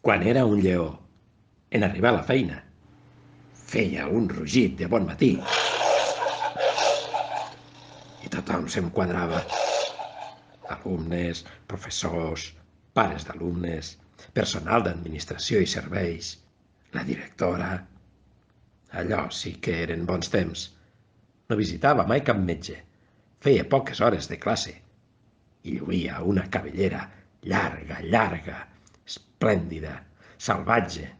Quan era un lleó, en arribar a la feina, feia un rugit de bon matí i tothom se'm quadrava. Alumnes, professors, pares d'alumnes, personal d'administració i serveis, la directora. Allò sí que eren bons temps. No visitava mai cap metge. Feia poques hores de classe i lluïa una cabellera llarga, llarga, esplèndida, salvatge,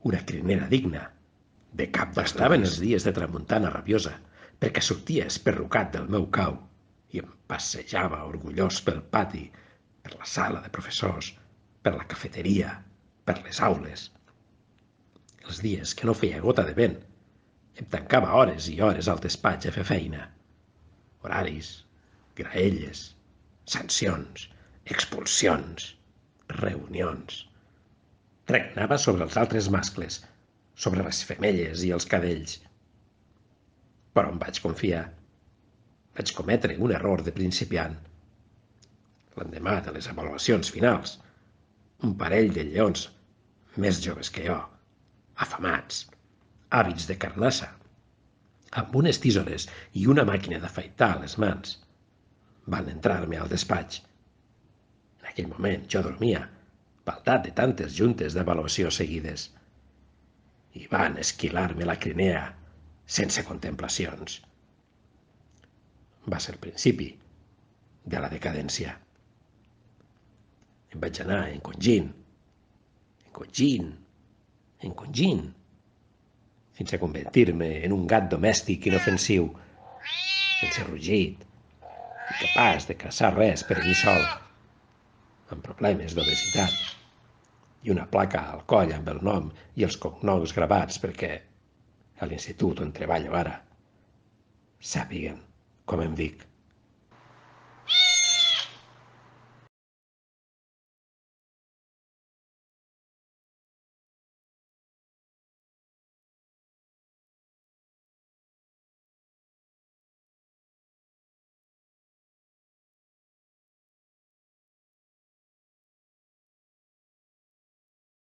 una crinera digna de cap d'estudis. M'agradaven els dies de tramuntana rabiosa, perquè sortia esperrucat del meu cau i em passejava orgullós pel pati, per la sala de professors, per la cafeteria, per les aules. Els dies que no feia gota de vent, em tancava hores i hores al despatx a fer feina. Horaris, graelles, sancions, expulsions, reunions. Regnava sobre els altres mascles, sobre les femelles i els cadells. Però em vaig confiar. Vaig cometre un error de principiant. L'endemà de les avaluacions finals, un parell de lleons més joves que jo, afamats, hàbits de carnassa, amb unes tisores i una màquina d'afaitar a les mans, van entrar-me al despatx. En aquell moment jo dormia, baldat de tantes juntes d'avaluació seguides, i van esquilar-me la crinea sense contemplacions. Va ser el principi de la decadència. Em vaig anar encongint, fins a convertir-me en un gat domèstic inofensiu, sense rugit, incapaç de caçar res per mi sol, amb problemes d'obesitat i una placa al coll amb el nom i els cognoms gravats perquè a l'institut on treballo ara sàpiguen com em dic.